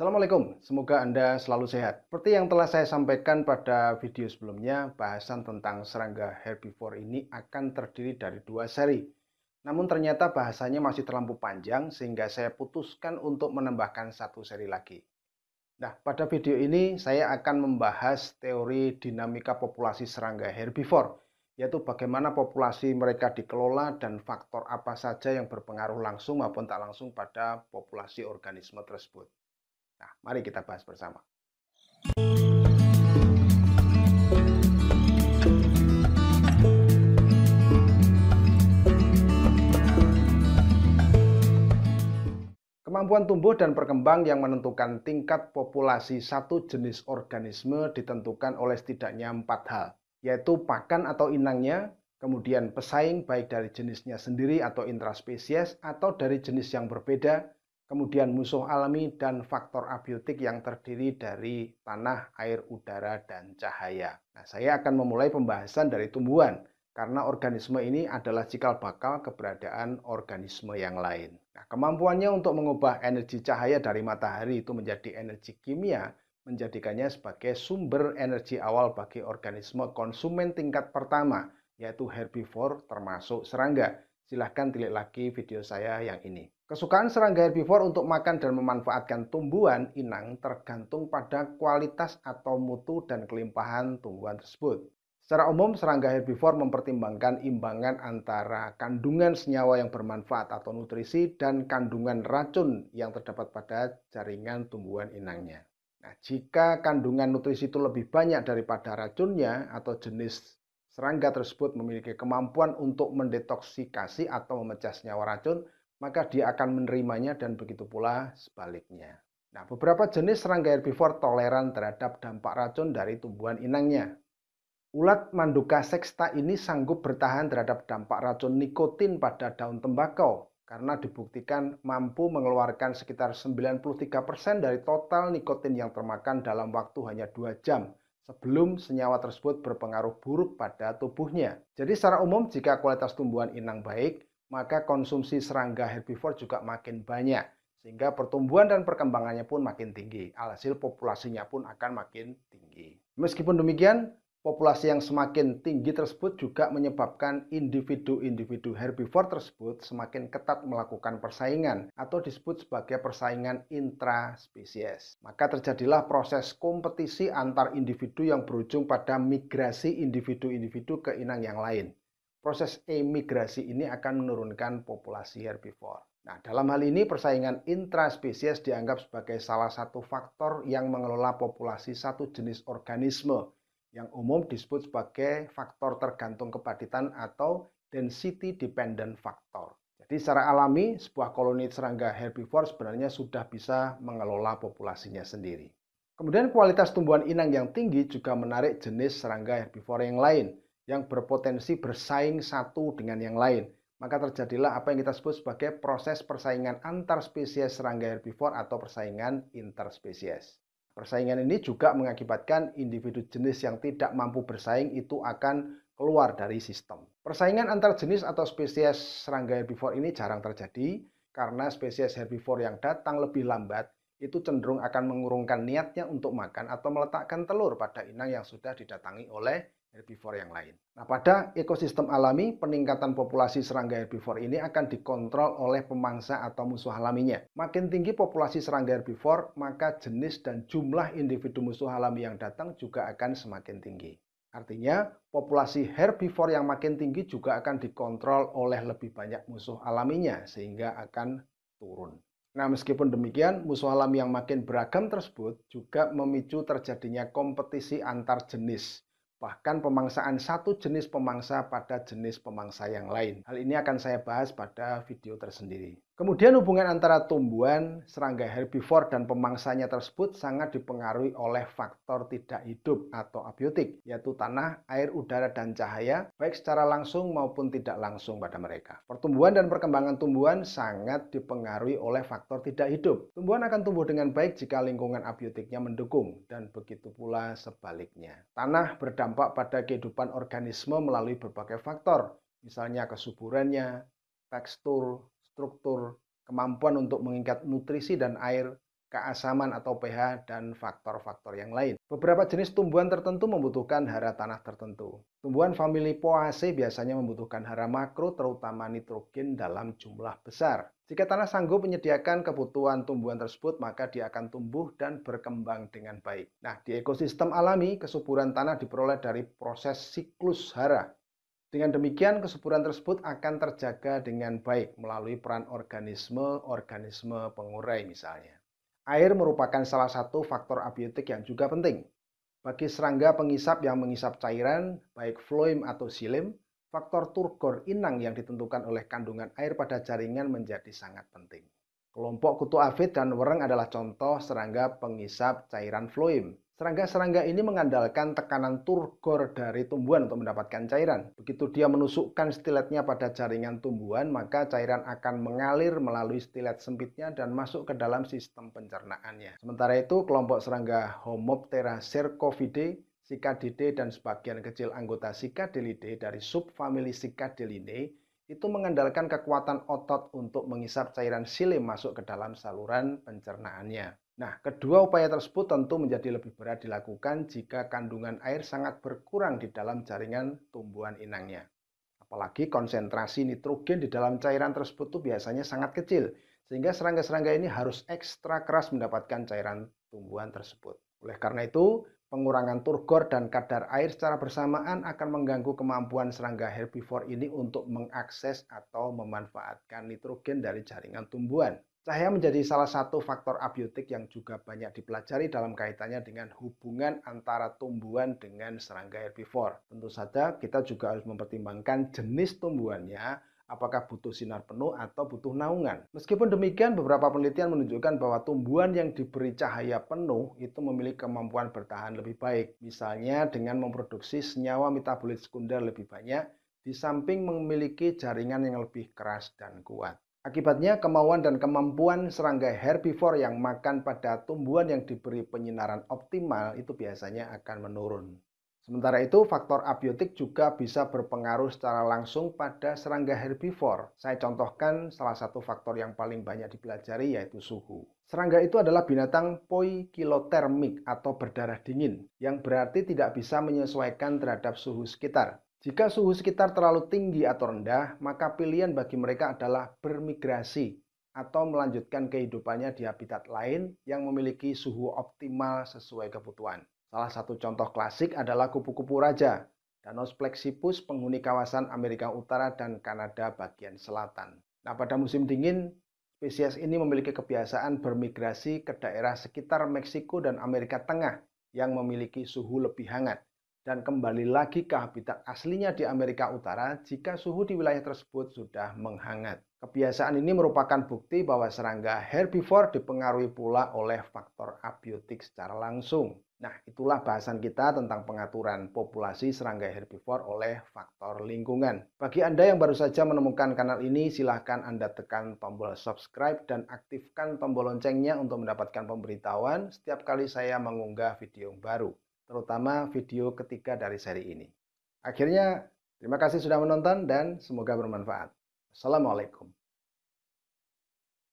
Assalamualaikum, semoga Anda selalu sehat. Seperti yang telah saya sampaikan pada video sebelumnya, bahasan tentang serangga herbivore ini akan terdiri dari 2 seri. Namun ternyata bahasanya masih terlalu panjang sehingga saya putuskan untuk menambahkan 1 seri lagi. Nah, pada video ini saya akan membahas teori dinamika populasi serangga herbivore, yaitu bagaimana populasi mereka dikelola dan faktor apa saja yang berpengaruh langsung maupun tak langsung pada populasi organisme tersebut. Nah, mari kita bahas bersama. Kemampuan tumbuh dan berkembang yang menentukan tingkat populasi satu jenis organisme ditentukan oleh setidaknya 4 hal, yaitu pakan atau inangnya, kemudian pesaing baik dari jenisnya sendiri atau intraspesies atau dari jenis yang berbeda, kemudian musuh alami dan faktor abiotik yang terdiri dari tanah, air, udara, dan cahaya. Nah, saya akan memulai pembahasan dari tumbuhan karena organisme ini adalah cikal bakal keberadaan organisme yang lain. Nah, kemampuannya untuk mengubah energi cahaya dari matahari itu menjadi energi kimia, menjadikannya sebagai sumber energi awal bagi organisme konsumen tingkat pertama, yaitu herbivore termasuk serangga. Silahkan tilik lagi video saya yang ini. Kesukaan serangga herbivore untuk makan dan memanfaatkan tumbuhan inang tergantung pada kualitas atau mutu dan kelimpahan tumbuhan tersebut. Secara umum, serangga herbivore mempertimbangkan imbangan antara kandungan senyawa yang bermanfaat atau nutrisi dan kandungan racun yang terdapat pada jaringan tumbuhan inangnya. Nah, jika kandungan nutrisi itu lebih banyak daripada racunnya atau jenis serangga tersebut memiliki kemampuan untuk mendetoksikasi atau memecah senyawa racun, maka dia akan menerimanya dan begitu pula sebaliknya. Nah, beberapa jenis serangga herbivore toleran terhadap dampak racun dari tumbuhan inangnya. Ulat Manduka sexta ini sanggup bertahan terhadap dampak racun nikotin pada daun tembakau karena dibuktikan mampu mengeluarkan sekitar 93% dari total nikotin yang termakan dalam waktu hanya 2 jam sebelum senyawa tersebut berpengaruh buruk pada tubuhnya. Jadi secara umum jika kualitas tumbuhan inang baik, maka konsumsi serangga herbivore juga makin banyak sehingga pertumbuhan dan perkembangannya pun makin tinggi. Alhasil populasinya pun akan makin tinggi. Meskipun demikian, populasi yang semakin tinggi tersebut juga menyebabkan individu-individu herbivore tersebut semakin ketat melakukan persaingan atau disebut sebagai persaingan intraspesies. Maka terjadilah proses kompetisi antar individu yang berujung pada migrasi individu-individu ke inang yang lain. Proses emigrasi ini akan menurunkan populasi herbivore. Nah, dalam hal ini persaingan intraspesies dianggap sebagai salah satu faktor yang mengelola populasi satu jenis organisme yang umum disebut sebagai faktor tergantung kepaditan atau density dependent factor. Jadi secara alami, sebuah koloni serangga herbivore sebenarnya sudah bisa mengelola populasinya sendiri. Kemudian kualitas tumbuhan inang yang tinggi juga menarik jenis serangga herbivore yang lain, yang berpotensi bersaing satu dengan yang lain. Maka terjadilah apa yang kita sebut sebagai proses persaingan antar spesies serangga herbivore atau persaingan interspesies. Persaingan ini juga mengakibatkan individu jenis yang tidak mampu bersaing itu akan keluar dari sistem. Persaingan antar jenis atau spesies serangga herbivore ini jarang terjadi karena spesies herbivore yang datang lebih lambat itu cenderung akan mengurungkan niatnya untuk makan atau meletakkan telur pada inang yang sudah didatangi oleh herbivore yang lain. Nah, pada ekosistem alami, peningkatan populasi serangga herbivore ini akan dikontrol oleh pemangsa atau musuh alaminya. Makin tinggi populasi serangga herbivore, maka jenis dan jumlah individu musuh alami yang datang juga akan semakin tinggi. Artinya, populasi herbivore yang makin tinggi juga akan dikontrol oleh lebih banyak musuh alaminya, sehingga akan turun. Nah, meskipun demikian, musuh alami yang makin beragam tersebut juga memicu terjadinya kompetisi antar jenis. Bahkan pemangsaan satu jenis pemangsa pada jenis pemangsa yang lain. Hal ini akan saya bahas pada video tersendiri. Kemudian hubungan antara tumbuhan, serangga herbivore, dan pemangsanya tersebut sangat dipengaruhi oleh faktor tidak hidup atau abiotik, yaitu tanah, air, udara, dan cahaya, baik secara langsung maupun tidak langsung pada mereka. Pertumbuhan dan perkembangan tumbuhan sangat dipengaruhi oleh faktor tidak hidup. Tumbuhan akan tumbuh dengan baik jika lingkungan abiotiknya mendukung, dan begitu pula sebaliknya. Tanah berdampak pada kehidupan organisme melalui berbagai faktor, misalnya kesuburannya, tekstur, struktur, kemampuan untuk mengikat nutrisi dan air, keasaman atau pH, dan faktor-faktor yang lain. Beberapa jenis tumbuhan tertentu membutuhkan hara tanah tertentu. Tumbuhan famili Poaceae biasanya membutuhkan hara makro, terutama nitrogen dalam jumlah besar. Jika tanah sanggup menyediakan kebutuhan tumbuhan tersebut, maka dia akan tumbuh dan berkembang dengan baik. Nah, di ekosistem alami, kesuburan tanah diperoleh dari proses siklus hara. Dengan demikian, kesuburan tersebut akan terjaga dengan baik melalui peran organisme pengurai misalnya. Air merupakan salah satu faktor abiotik yang juga penting. Bagi serangga pengisap yang mengisap cairan, baik floem atau xilem, faktor turgor inang yang ditentukan oleh kandungan air pada jaringan menjadi sangat penting. Kelompok kutu afid dan wereng adalah contoh serangga pengisap cairan floem. Serangga-serangga ini mengandalkan tekanan turgor dari tumbuhan untuk mendapatkan cairan. Begitu dia menusukkan stiletnya pada jaringan tumbuhan, maka cairan akan mengalir melalui stilet sempitnya dan masuk ke dalam sistem pencernaannya. Sementara itu, kelompok serangga Homoptera cercovidae, Cicadidae, dan sebagian kecil anggota Cicadelidae dari subfamili Cicadelinae itu mengandalkan kekuatan otot untuk mengisap cairan xilem masuk ke dalam saluran pencernaannya. Nah, kedua upaya tersebut tentu menjadi lebih berat dilakukan jika kandungan air sangat berkurang di dalam jaringan tumbuhan inangnya. Apalagi konsentrasi nitrogen di dalam cairan tersebut tuh biasanya sangat kecil, sehingga serangga-serangga ini harus ekstra keras mendapatkan cairan tumbuhan tersebut. Oleh karena itu, pengurangan turgor dan kadar air secara bersamaan akan mengganggu kemampuan serangga herbivore ini untuk mengakses atau memanfaatkan nitrogen dari jaringan tumbuhan. Cahaya menjadi salah satu faktor abiotik yang juga banyak dipelajari dalam kaitannya dengan hubungan antara tumbuhan dengan serangga herbivore. Tentu saja kita juga harus mempertimbangkan jenis tumbuhannya, apakah butuh sinar penuh atau butuh naungan. Meskipun demikian, beberapa penelitian menunjukkan bahwa tumbuhan yang diberi cahaya penuh itu memiliki kemampuan bertahan lebih baik. Misalnya dengan memproduksi senyawa metabolit sekunder lebih banyak, di samping memiliki jaringan yang lebih keras dan kuat. Akibatnya, kemauan dan kemampuan serangga herbivore yang makan pada tumbuhan yang diberi penyinaran optimal itu biasanya akan menurun. Sementara itu, faktor abiotik juga bisa berpengaruh secara langsung pada serangga herbivore. Saya contohkan salah satu faktor yang paling banyak dipelajari, yaitu suhu. Serangga itu adalah binatang poikilotermik atau berdarah dingin, yang berarti tidak bisa menyesuaikan terhadap suhu sekitar. Jika suhu sekitar terlalu tinggi atau rendah, maka pilihan bagi mereka adalah bermigrasi atau melanjutkan kehidupannya di habitat lain yang memiliki suhu optimal sesuai kebutuhan. Salah satu contoh klasik adalah kupu-kupu raja, Danos flexipus, penghuni kawasan Amerika Utara dan Kanada bagian selatan. Nah, pada musim dingin, spesies ini memiliki kebiasaan bermigrasi ke daerah sekitar Meksiko dan Amerika Tengah yang memiliki suhu lebih hangat, dan kembali lagi ke habitat aslinya di Amerika Utara jika suhu di wilayah tersebut sudah menghangat. Kebiasaan ini merupakan bukti bahwa serangga herbivore dipengaruhi pula oleh faktor abiotik secara langsung. Nah, itulah bahasan kita tentang pengaturan populasi serangga herbivore oleh faktor lingkungan. Bagi Anda yang baru saja menemukan kanal ini, silahkan Anda tekan tombol subscribe dan aktifkan tombol loncengnya untuk mendapatkan pemberitahuan setiap kali saya mengunggah video baru, terutama video ketiga dari seri ini. Akhirnya, terima kasih sudah menonton dan semoga bermanfaat. Assalamualaikum.